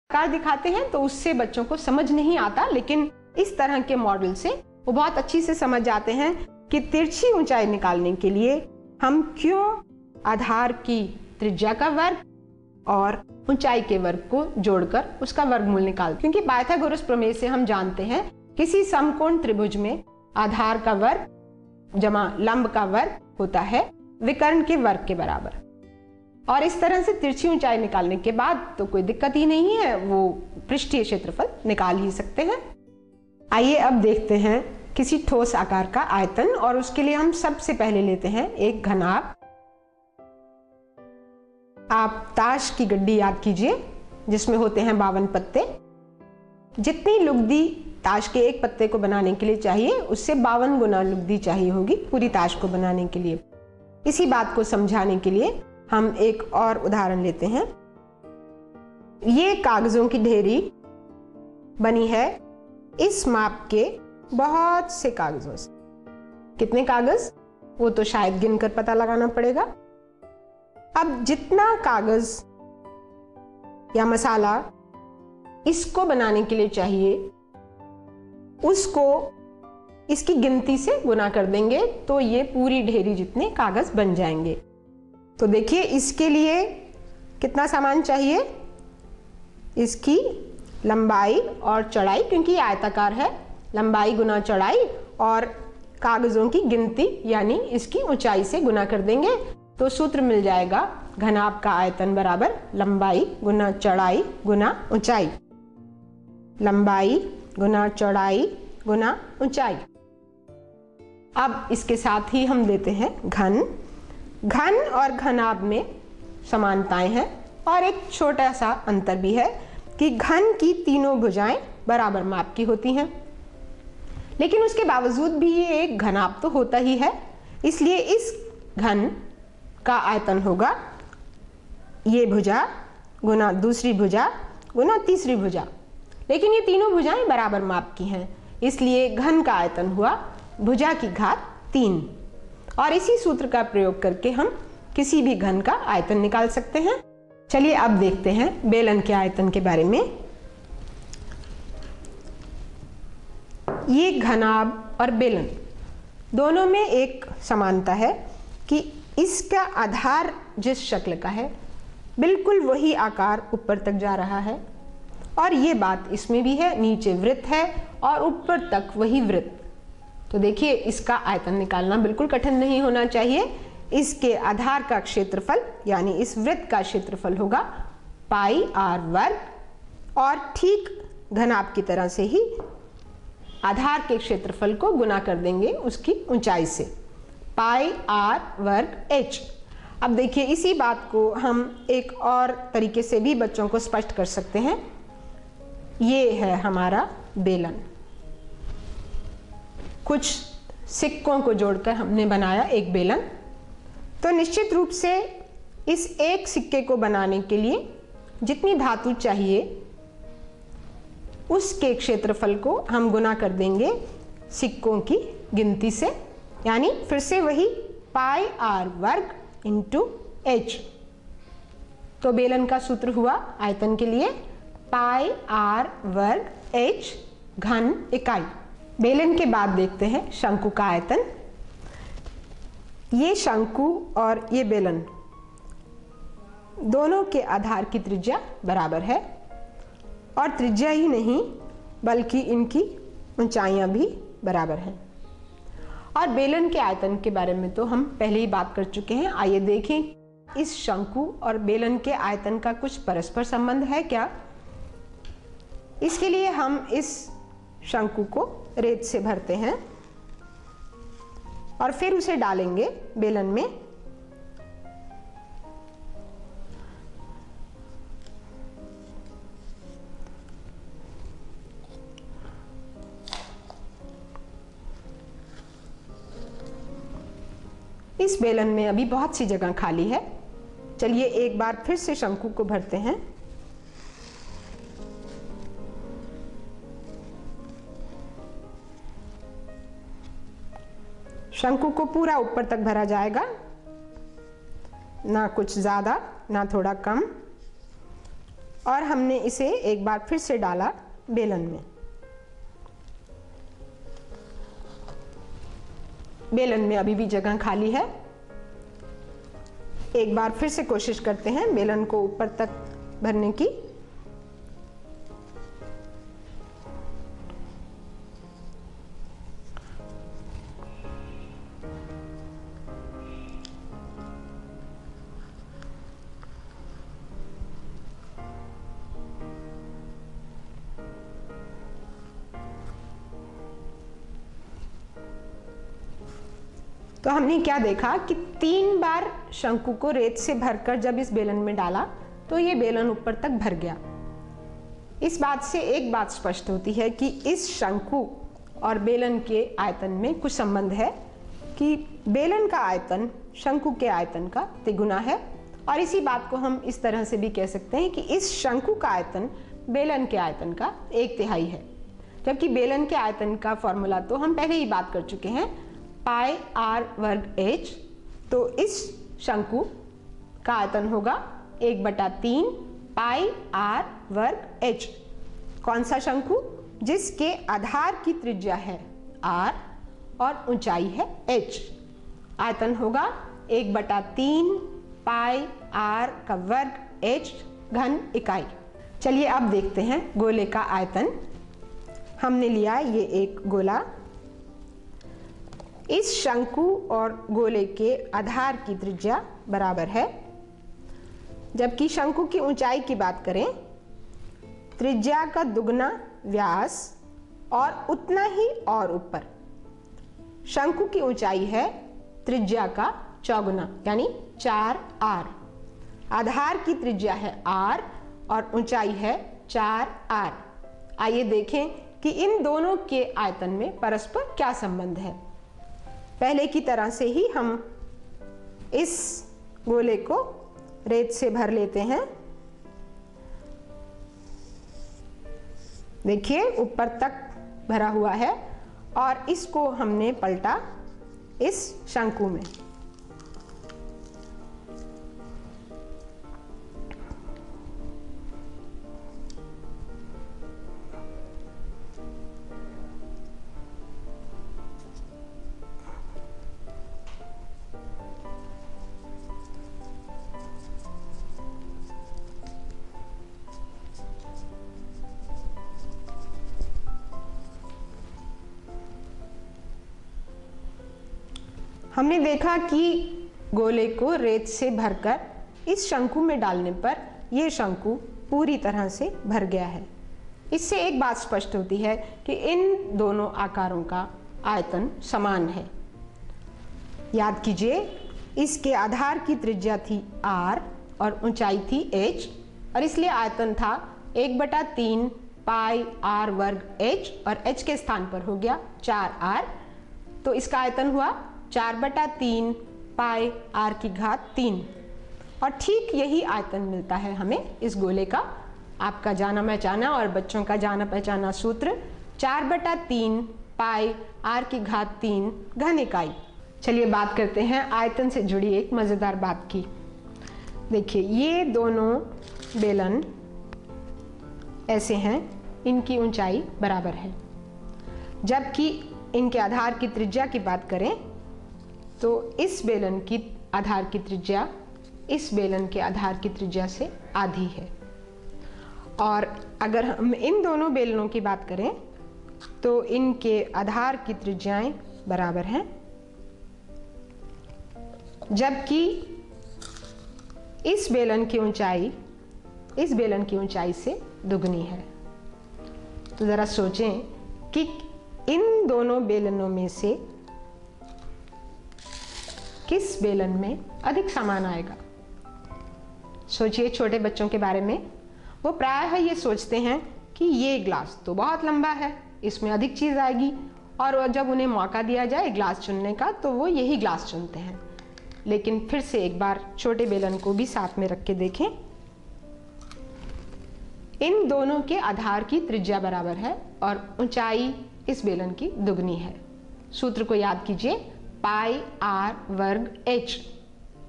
आकार दिखाते हैं तो उससे बच्चों को समझ नहीं आता, लेकिन इस तरह के मॉडल से वो बहुत अच्छी से समझ जाते हैं कि तिरछी ऊंचाई निकालने के लिए हम क्यों आधार की त्रिज्या का वर्ग और ऊंचाई के वर्ग को जोड़कर उसका वर्गमूल निकालते हैं। क्योंकि पाइथागोरस प्रमेय से हम जानते हैं किसी समकोण त्रिभुज में आधार का वर्ग जमा लंब का वर्ग होता है विकर्ण के वर्ग के बराबर। और इस तरह से तिरछी ऊंचाई निकालने के बाद तो कोई दिक्कत ही नहीं है, वो पृष्ठीय क्षेत्रफल निकाल ही सकते हैं। आइए अब देखते हैं किसी ठोस आकार का आयतन, और उसके लिए हम सबसे पहले लेते हैं एक घनाभ। आप ताश की गड्डी याद कीजिए जिसमें होते हैं 52 पत्ते। जितनी लुगदी ताश के एक पत्ते को बनाने के लिए चाहिए उससे 52 गुना लुगदी चाहिए होगी पूरी ताश को बनाने के लिए। इसी बात को समझाने के लिए हम एक और उदाहरण लेते हैं। ये कागजों की ढेरी बनी है इस माप के बहुत से कागजों से। कितने कागज वो तो शायद गिनकर पता लगाना पड़ेगा। अब जितना कागज या मसाला इसको बनाने के लिए चाहिए उसको इसकी गिनती से गुना कर देंगे तो ये पूरी ढेरी जितने कागज बन जाएंगे। तो देखिए इसके लिए कितना सामान चाहिए, इसकी लंबाई और चौड़ाई, क्योंकि ये आयताकार है, लंबाई गुना चौड़ाई और कागजों की गिनती यानी इसकी ऊंचाई से गुना कर देंगे तो सूत्र मिल जाएगा घनाभ का आयतन बराबर लंबाई गुना चौड़ाई गुना ऊंचाई। लंबाई गुना चौड़ाई गुना ऊंचाई। अब इसके साथ ही हम देते हैं घन। घन और घनाभ में समानताएं हैं और एक छोटा सा अंतर भी है कि घन की तीनों भुजाएं बराबर माप की होती हैं, लेकिन उसके बावजूद भी ये एक घनाभ तो होता ही है। इसलिए इस घन का आयतन होगा ये भुजा गुना दूसरी भुजा गुना तीसरी भुजा, लेकिन ये तीनों भुजाएं बराबर माप की हैं, इसलिए घन का आयतन हुआ भुजा की घात 3। और इसी सूत्र का प्रयोग करके हम किसी भी घन का आयतन निकाल सकते हैं। चलिए अब देखते हैं बेलन के आयतन के बारे में। ये घनाभ और बेलन दोनों में एक समानता है कि इसका आधार जिस शक्ल का है बिल्कुल वही आकार ऊपर तक जा रहा है, और ये बात इसमें भी है, नीचे वृत्त है और ऊपर तक वही वृत्त। तो देखिए इसका आयतन निकालना बिल्कुल कठिन नहीं होना चाहिए। इसके आधार का क्षेत्रफल यानी इस वृत्त का क्षेत्रफल होगा पाई आर वर्ग, और ठीक घनाभ की तरह से ही आधार के क्षेत्रफल को गुना कर देंगे उसकी ऊंचाई से, पाई आर वर्ग एच। अब देखिए इसी बात को हम एक और तरीके से भी बच्चों को स्पष्ट कर सकते हैं। ये है हमारा बेलन, कुछ सिक्कों को जोड़कर हमने बनाया एक बेलन। तो निश्चित रूप से इस एक सिक्के को बनाने के लिए जितनी धातु चाहिए उसके क्षेत्रफल को हम गुना कर देंगे सिक्कों की गिनती से, यानी फिर से वही पाई आर वर्ग इंटू एच। तो बेलन का सूत्र हुआ आयतन के लिए पाई आर वर्ग एच घन इकाई। बेलन के बाद देखते हैं शंकु का आयतन। ये शंकु और ये बेलन दोनों के आधार की त्रिज्या बराबर है, और त्रिज्या ही नहीं बल्कि इनकी ऊंचाइयां भी बराबर हैं। और बेलन के आयतन के बारे में तो हम पहले ही बात कर चुके हैं। आइए देखें इस शंकु और बेलन के आयतन का कुछ परस्पर संबंध है क्या। इसके लिए हम इस शंकु को रेत से भरते हैं और फिर उसे डालेंगे बेलन में। इस बेलन में अभी बहुत सी जगह खाली है। चलिए एक बार फिर से शंकु को भरते हैं। शंकु को पूरा ऊपर तक भरा जाएगा, ना कुछ ज्यादा ना थोड़ा कम। और हमने इसे एक बार फिर से डाला बेलन में। बेलन में अभी भी जगह खाली है। एक बार फिर से कोशिश करते हैं बेलन को ऊपर तक भरने की। तो हमने क्या देखा कि 3 बार शंकु को रेत से भरकर जब इस बेलन में डाला तो ये बेलन ऊपर तक भर गया। इस बात से एक बात स्पष्ट होती है कि इस शंकु और बेलन के आयतन में कुछ संबंध है कि बेलन का आयतन शंकु के आयतन का तिगुना है। और इसी बात को हम इस तरह से भी कह सकते हैं कि इस शंकु का आयतन बेलन के आयतन का 1/3 है। जबकि बेलन के आयतन का फॉर्मूला तो हम पहले ही बात कर चुके हैं, पाई आर वर्ग h। तो इस शंकु का आयतन होगा 1/3 पाई आर वर्ग h। कौन सा शंकु? जिसके आधार की त्रिज्या है r और ऊंचाई है h। आयतन होगा 1/3 पाई आर का वर्ग h घन इकाई। चलिए अब देखते हैं गोले का आयतन। हमने लिया ये एक गोला। इस शंकु और गोले के आधार की त्रिज्या बराबर है। जबकि शंकु की ऊंचाई की बात करें, त्रिज्या का दुगना व्यास और उतना ही और ऊपर। शंकु की ऊंचाई है त्रिज्या का चौगुना यानी 4r। आधार की त्रिज्या है r और ऊंचाई है 4r। आइए देखें कि इन दोनों के आयतन में परस्पर क्या संबंध है। पहले की तरह से ही हम इस गोले को रेत से भर लेते हैं। देखिए ऊपर तक भरा हुआ है और इसको हमने पलटा इस शंकु में। हमने देखा कि गोले को रेत से भरकर इस शंकु में डालने पर यह शंकु पूरी तरह से भर गया है। इससे एक बात स्पष्ट होती है कि इन दोनों आकारों का आयतन समान है। याद कीजिए, इसके आधार की त्रिज्या थी r और ऊंचाई थी h और इसलिए आयतन था 1/3 पाई r वर्ग h और h के स्थान पर हो गया 4r। तो इसका आयतन हुआ 4/3 पाई r की घात 3। और ठीक यही आयतन मिलता है हमें इस गोले का। आपका जाना पहचाना और बच्चों का जाना पहचाना सूत्र 4/3 पाई r की घात 3 घन इकाई। चलिए बात करते हैं आयतन से जुड़ी एक मजेदार बात की। देखिए ये दोनों बेलन ऐसे हैं, इनकी ऊंचाई बराबर है। जबकि इनके आधार की त्रिज्या की बात करें तो इस बेलन की आधार की त्रिज्या इस बेलन के आधार की त्रिज्या से आधी है। और अगर हम इन दोनों बेलनों की बात करें तो इनके आधार की त्रिज्याएं बराबर हैं, जबकि इस बेलन की ऊंचाई से दुगनी है। तो जरा सोचें कि इन दोनों बेलनों में से किस बेलन में अधिक सामान आएगा। सोचिए छोटे बच्चों के बारे में, वो प्रायः ये सोचते हैं कि ये ग्लास तो बहुत लंबा है, इसमें अधिक चीज आएगी, और जब उन्हें मौका दिया जाए ग्लास चुनने का तो वो यही ग्लास चुनते हैं। लेकिन फिर से एक बार छोटे बेलन को भी साथ में रख के देखें। इन दोनों के आधार की त्रिज्या बराबर है और ऊंचाई इस बेलन की दुगनी है। सूत्र को याद कीजिए, पाई आर वर्ग h।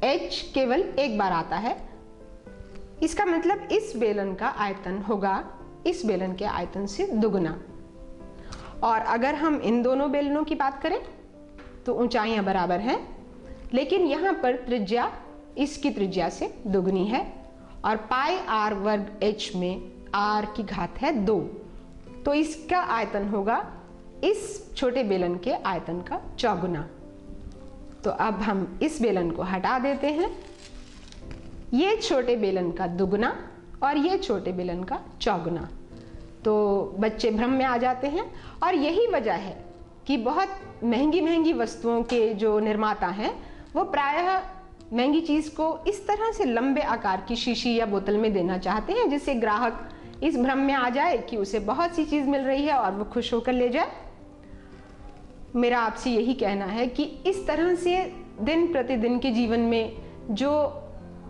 h केवल एक बार आता है, इसका मतलब इस बेलन का आयतन होगा इस बेलन के आयतन से दुगना। और अगर हम इन दोनों बेलनों की बात करें तो ऊंचाइयां बराबर हैं, लेकिन यहाँ पर त्रिज्या इसकी त्रिज्या से दुगनी है और पाई r वर्ग h में r की घात है 2, तो इसका आयतन होगा इस छोटे बेलन के आयतन का चौगुना। तो अब हम इस बेलन को हटा देते हैं, ये छोटे बेलन का दुगना और ये छोटे बेलन का चौगुना। तो बच्चे भ्रम में आ जाते हैं और यही वजह है कि बहुत महंगी महंगी वस्तुओं के जो निर्माता हैं वो प्रायः महंगी चीज़ को इस तरह से लंबे आकार की शीशी या बोतल में देना चाहते हैं जिससे ग्राहक इस भ्रम में आ जाए कि उसे बहुत सी चीज़ मिल रही है और वो खुश होकर ले जाए। मेरा आपसे यही कहना है कि इस तरह से दिन प्रतिदिन के जीवन में जो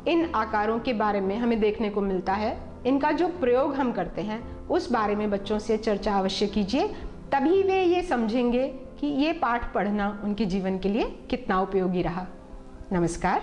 इन आकारों के बारे में हमें देखने को मिलता है, इनका जो प्रयोग हम करते हैं उस बारे में बच्चों से चर्चा अवश्य कीजिए, तभी वे ये समझेंगे कि ये पाठ पढ़ना उनके जीवन के लिए कितना उपयोगी रहा। नमस्कार।